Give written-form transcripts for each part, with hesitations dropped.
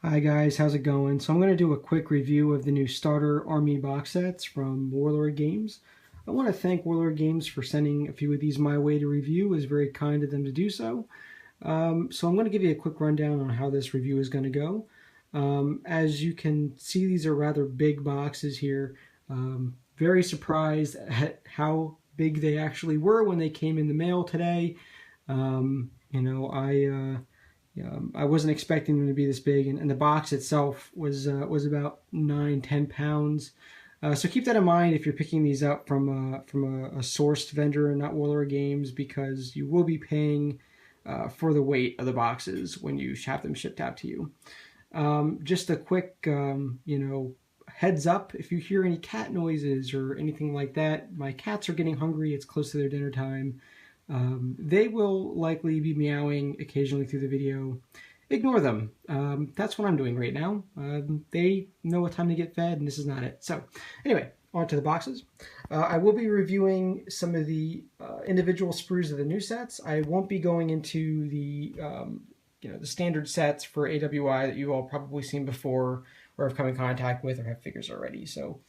Hi guys, how's it going? So I'm going to do a quick review of the new Starter Army box sets from Warlord Games. I want to thank Warlord Games for sending a few of these my way to review. It was very kind of them to do so. So I'm going to give you a quick rundown on how this review is going to go. As you can see, these are rather big boxes here. Very surprised at how big they actually were when they came in the mail today. I wasn't expecting them to be this big, and the box itself was about 9-10 pounds. So keep that in mind if you're picking these up from a sourced vendor and not Warlord Games, because you will be paying for the weight of the boxes when you have them shipped out to you. Just a quick, heads up, if you hear any cat noises or anything like that, my cats are getting hungry. It's close to their dinner time. They will likely be meowing occasionally through the video. Ignore them. That's what I'm doing right now. They know what time to get fed, and this is not it. So anyway, on to the boxes. I will be reviewing some of the individual sprues of the new sets. I won't be going into the the standard sets for AWI that you've all probably seen before or have come in contact with or have figures already. So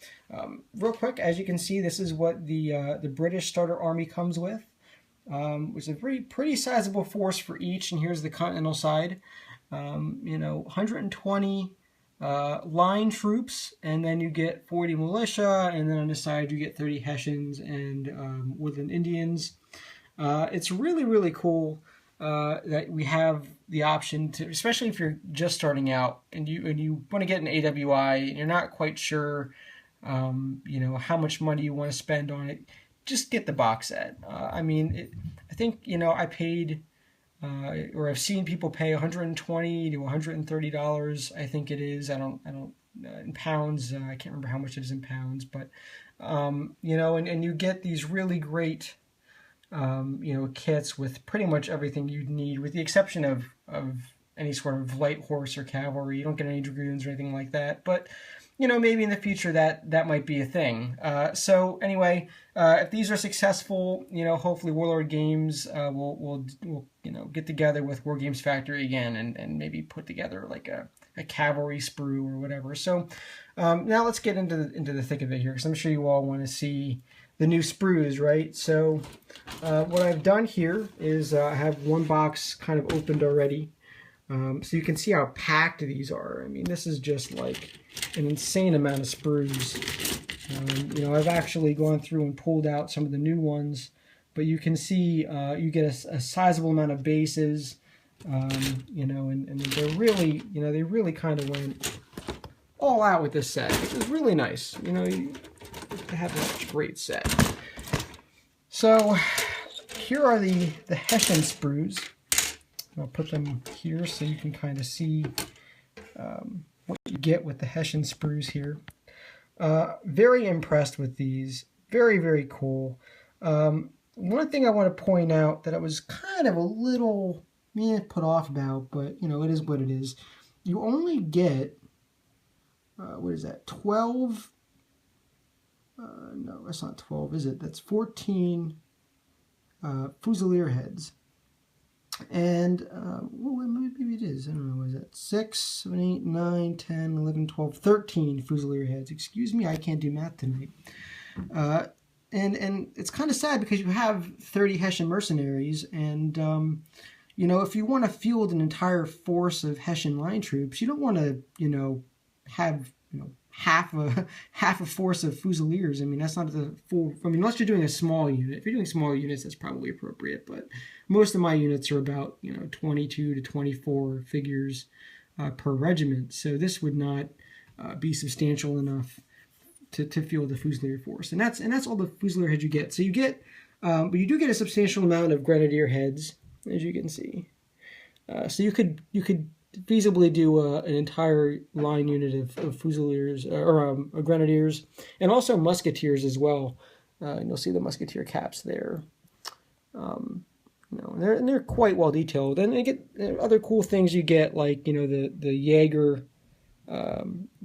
real quick, as you can see, this is what the British Starter Army comes with. Which is a pretty sizable force for each, and here's the Continental side. 120 line troops, and then you get 40 militia, and then on the side you get 30 Hessians and woodland Indians. It's really cool that we have the option to, especially if you're just starting out and you want to get an AWI and you're not quite sure, how much money you want to spend on it. Just get the box set. I think, I paid, or I've seen people pay $120 to $130. I think it is. I don't, in pounds. I can't remember how much it is in pounds, but, and you get these really great, kits with pretty much everything you'd need, with the exception of any sort of light horse or cavalry. You don't get any dragoons or anything like that, but maybe in the future that might be a thing. So anyway, if these are successful, hopefully Warlord Games will get together with War Games Factory again and maybe put together like a cavalry sprue or whatever. So now let's get into the thick of it here, because I'm sure you all want to see the new sprues, right? So what I've done here is I have one box kind of opened already. So you can see how packed these are. I mean, this is just like an insane amount of sprues. I've actually gone through and pulled out some of the new ones, but you can see you get a sizable amount of bases, and they're really, they really kind of went all out with this set, which is really nice. You have a great set. So here are the Hessian sprues. I'll put them here so you can kind of see what you get with the Hessian sprues here. Very impressed with these. Very cool. One thing I want to point out that I was kind of a little put off about, but it is what it is. You only get, what is that, 12? No, that's not 12, is it? That's 14 Fusilier heads. And, well, maybe it is. I don't know. Is that 6, 7, 8, 9, 10, 11, 12, 13 Fusilier heads? Excuse me, I can't do math tonight. And it's kind of sad because you have 30 Hessian mercenaries, and, if you want to field an entire force of Hessian line troops, you don't want to, have, half a force of Fusiliers. I mean, that's not the full. I mean, unless you're doing a small unit. If you're doing small units, that's probably appropriate. But most of my units are about 22 to 24 figures per regiment. So this would not be substantial enough to field the Fusilier force. And that's all the Fusilier heads you get. So you get, but you do get a substantial amount of Grenadier heads, as you can see. So you could feasibly do an entire line unit of Fusiliers or Grenadiers, and also Musketeers as well. And you'll see the Musketeer caps there. They're quite well detailed, and they get other cool things. You get like the Jaeger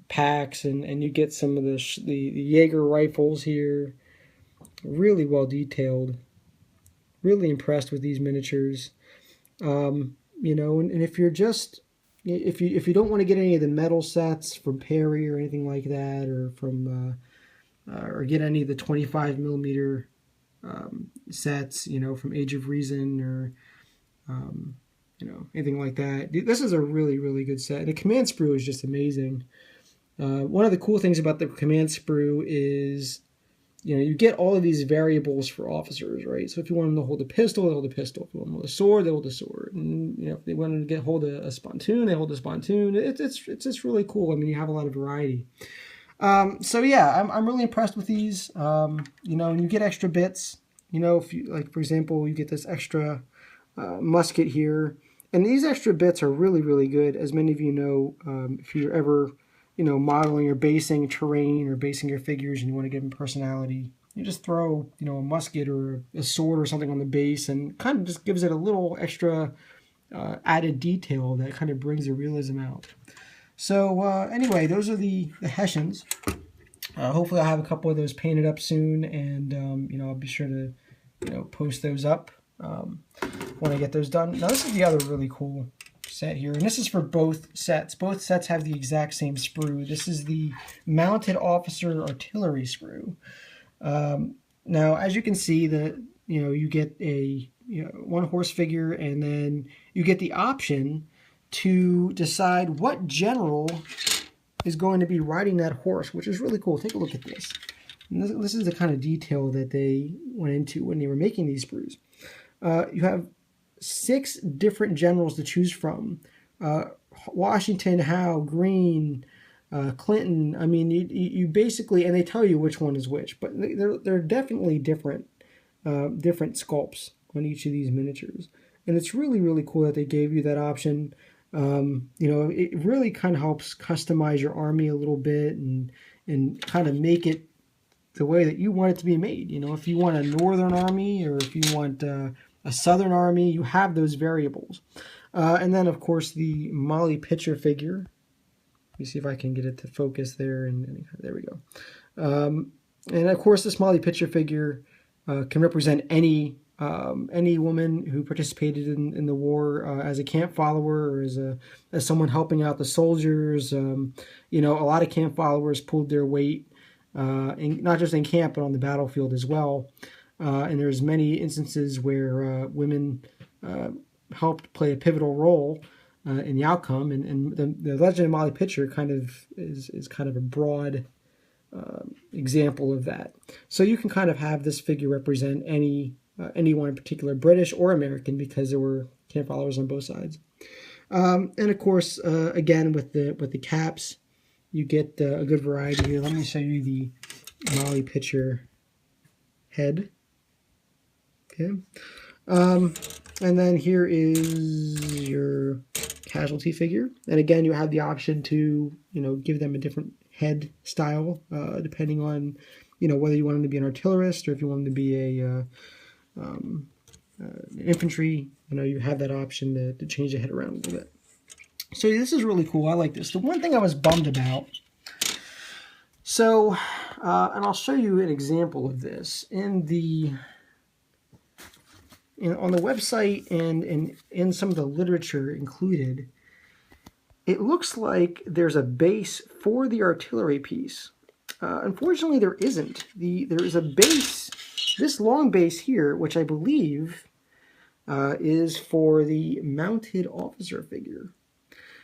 packs, and you get some of the Jaeger rifles here. Really well detailed. Really impressed with these miniatures. And if you're just if you don't want to get any of the metal sets from Perry or anything like that, or from or get any of the 25 millimeter sets, you know, from Age of Reason, or you know, anything like that, this is a really, really good set. And the command sprue is just amazing. One of the cool things about the command sprue is, you know, you get all of these variables for officers, right? So if you want them to hold a pistol, they hold a pistol. If you want them to hold a sword, they hold a sword. And, you know, if they want them to hold a spontoon, they hold a spontoon. It's just really cool. I mean, you have a lot of variety. So yeah, I'm really impressed with these. You know, and you get extra bits. You know, if you, like, for example, you get this extra musket here. And these extra bits are really, really good. As many of you know, if you're ever, you know, modeling or basing terrain or basing your figures and you want to give them personality, you just throw, you know, a musket or a sword or something on the base, and kind of just gives it a little extra added detail that kind of brings the realism out. So anyway, those are the Hessians. Hopefully I'll have a couple of those painted up soon, and you know, I'll be sure to, you know, post those up when I get those done. Now this is the other really cool set here, and this is for both sets. Both sets have the exact same sprue. This is the Mounted Officer Artillery sprue. Now, as you can see, you know, you get a, you know, one horse figure, and then you get the option to decide what general is going to be riding that horse, which is really cool. Take a look at this. And this is the kind of detail that they went into when they were making these sprues. You have 6 different generals to choose from. Washington, Howe, Greene, Clinton. I mean, you basically, and they tell you which one is which, but they're definitely different sculpts on each of these miniatures. And it's really, really cool that they gave you that option. You know, it really kind of helps customize your army a little bit, and kind of make it the way that you want it to be made. You know, if you want a northern army, or if you want a southern army, you have those variables. And then, of course, the Molly Pitcher figure. Let me see if I can get it to focus there. And there we go. And, of course, this Molly Pitcher figure can represent any woman who participated in the war as a camp follower, or as someone helping out the soldiers. You know, a lot of camp followers pulled their weight, not just in camp, but on the battlefield as well. And there's many instances where women helped play a pivotal role in the outcome. And the Legend of Molly Pitcher kind of is kind of a broad example of that. So you can kind of have this figure represent anyone in particular, British or American, because there were camp followers on both sides. And of course, again, with the caps, you get a good variety here. Let me show you the Molly Pitcher head. Okay. And then here is your casualty figure. And again, you have the option to, you know, give them a different head style, depending on, you know, whether you want them to be an artillerist or if you want them to be an infantry. You know, you have that option to change the head around a little bit. So this is really cool. I like this. The one thing I was bummed about, so, and I'll show you an example of this on the website and in some of the literature included. It looks like there's a base for the artillery piece. Unfortunately, there isn't. There is a base, this long base here, which I believe is for the mounted officer figure.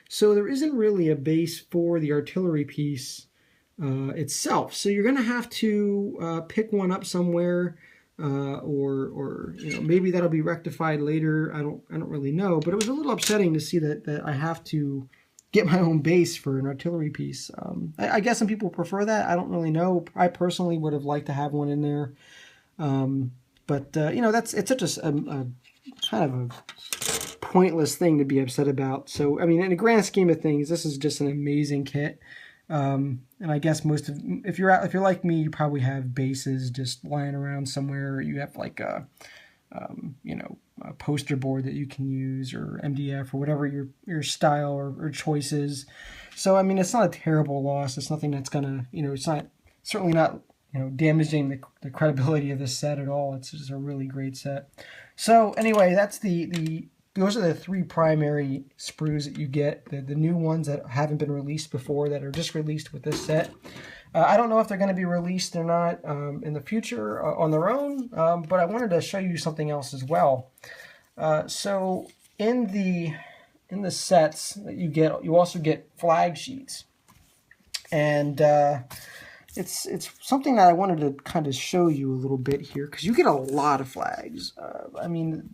So there isn't really a base for the artillery piece itself. So you're going to have to pick one up somewhere, or you know, maybe that'll be rectified later. I don't really know. But it was a little upsetting to see that I have to get my own base for an artillery piece. I guess some people prefer that. I don't really know. I personally would have liked to have one in there. But you know, it's such a kind of a pointless thing to be upset about. So, I mean, in the grand scheme of things, this is just an amazing kit. And I guess if you're like me, you probably have bases just lying around somewhere. You have like a poster board that you can use, or MDF, or whatever your style or choice is. So, I mean, it's not a terrible loss. It's nothing that's gonna, you know, it's not, certainly not, you know, damaging the credibility of this set at all. It's just a really great set. So anyway, that's the those are the three primary sprues that you get, the new ones that haven't been released before, that are just released with this set. I don't know if they're going to be released or not in the future on their own, but I wanted to show you something else as well. So in the sets that you get, you also get flag sheets, and it's something that I wanted to kind of show you a little bit here, because you get a lot of flags. I mean,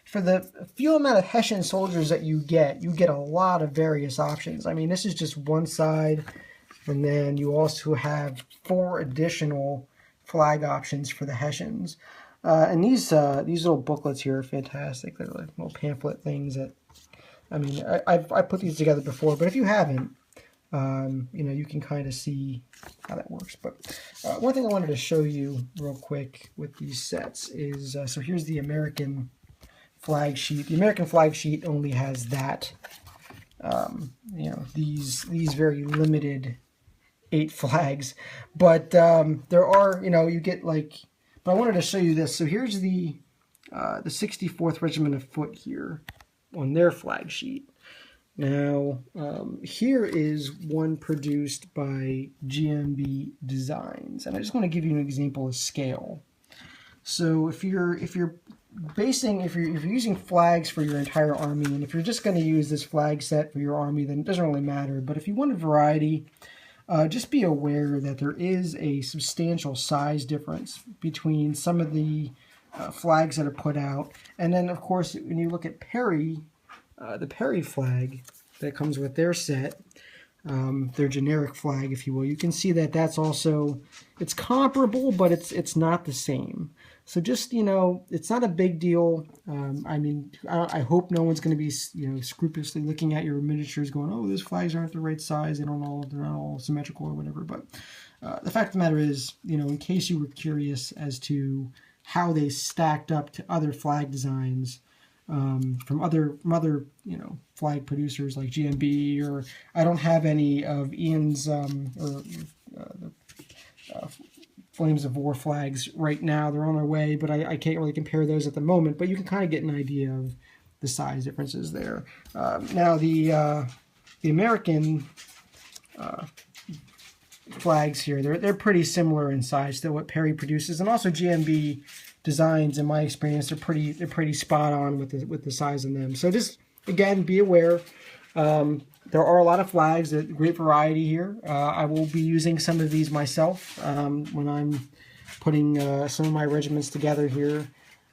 for the few amount of Hessian soldiers that you get a lot of various options. I mean, this is just one side, and then you also have 4 additional flag options for the Hessians. And these little booklets here are fantastic. They're like little pamphlet things that, I mean, I put these together before, but if you haven't, you know, you can kind of see how that works. But one thing I wanted to show you real quick with these sets is, so here's the American flag sheet. The American flag sheet only has that, you know, these very limited 8 flags. But there are, you know, you get like, but I wanted to show you this. So here's the 64th Regiment of Foot here on their flag sheet. Now, here is one produced by GMB Designs, and I just want to give you an example of scale. So if you're using flags for your entire army, and if you're just going to use this flag set for your army, then it doesn't really matter. But if you want a variety, just be aware that there is a substantial size difference between some of the flags that are put out, and then of course when you look at Perry. The Perry flag that comes with their set, their generic flag, if you will, you can see that that's also, it's comparable, but it's not the same. So just, you know, it's not a big deal. I mean, I hope no one's going to be, you know, scrupulously looking at your miniatures going, oh, those flags aren't the right size, they're not all symmetrical or whatever. But the fact of the matter is, you know, in case you were curious as to how they stacked up to other flag designs, from other you know, flag producers like GMB, or I don't have any of Ian's Flames of War flags right now. They're on their way, but I can't really compare those at the moment. But you can kind of get an idea of the size differences there. Now the American flags here, they're pretty similar in size to what Perry produces, and also GMB Designs, in my experience, they're pretty spot on with the size of them. So just again, be aware. There are a lot of flags, a great variety here. I will be using some of these myself when I'm putting some of my regiments together here.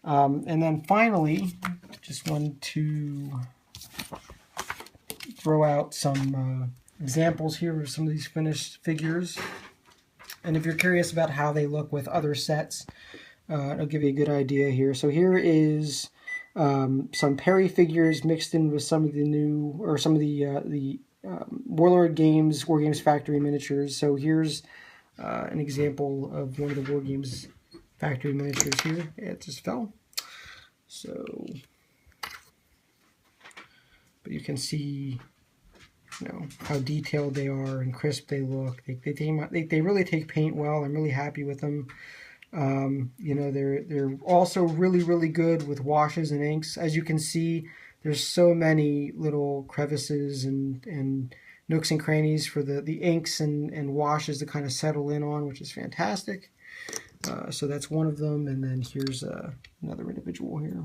And then finally, just wanted to throw out some examples here of some of these finished figures. And if you're curious about how they look with other sets, it'll give you a good idea here. So here is some Perry figures mixed in with some of the new, or some of the Warlord Games, War Games Factory miniatures. So here's an example of one of the War Games Factory miniatures here. It just fell. So, but you can see, you know, how detailed they are and crisp they look. They really take paint well. I'm really happy with them. You know, they're also really good with washes and inks. As you can see, there's so many little crevices and nooks and crannies for the inks and washes to kind of settle in on, which is fantastic. So that's one of them, and then here's another individual here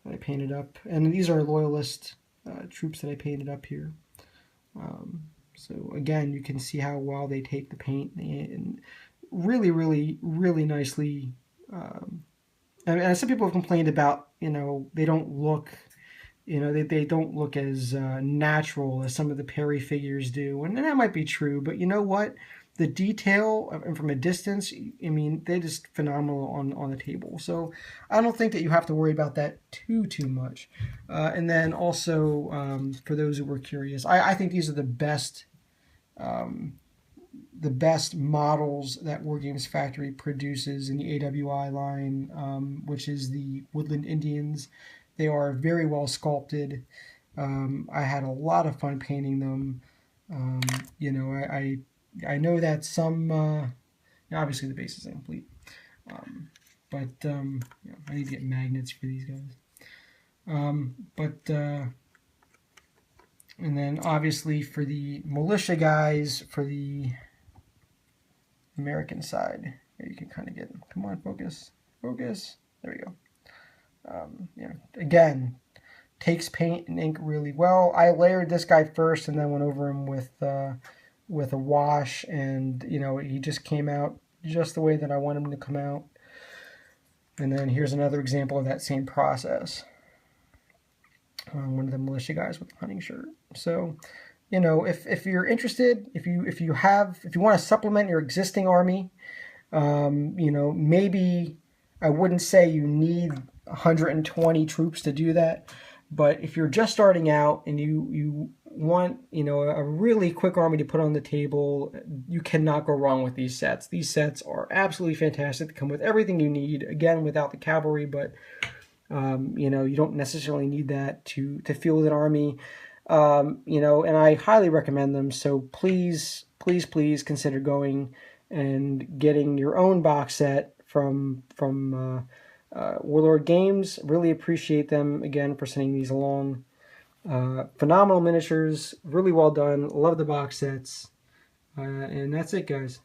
that I painted up, and these are loyalist troops that I painted up here. So again, you can see how well they take the paint, and really nicely. And some people have complained about, you know, they don't look, you know, they don't look as natural as some of the Perry figures do, and that might be true. But you know what? The detail, and from a distance, I mean, they're just phenomenal on the table. So I don't think that you have to worry about that too much. And then also, for those who were curious, I think these are the best models that War Games Factory produces in the AWI line, which is the Woodland Indians. They are very well sculpted. I had a lot of fun painting them. You know, I know that some, obviously the base is incomplete, but you know, I need to get magnets for these guys. And then obviously for the militia guys, for the American side, here you can kind of get, come on, focus, focus. There we go. You know, again, takes paint and ink really well. I layered this guy first and then went over him with a wash, and you know, he just came out just the way that I want him to come out. And then here's another example of that same process. One of the militia guys with the hunting shirt. So, you know, if you're interested, if you want to supplement your existing army, you know, maybe I wouldn't say you need 120 troops to do that, but if you're just starting out and you want, you know, a really quick army to put on the table, you cannot go wrong with these sets. These sets are absolutely fantastic. They come with everything you need, again, without the cavalry, but you know, you don't necessarily need that to field an army. You know, and I highly recommend them. So please, please, please consider going and getting your own box set from Warlord Games. Really appreciate them again for sending these along. Phenomenal miniatures, really well done. Love the box sets, and that's it, guys.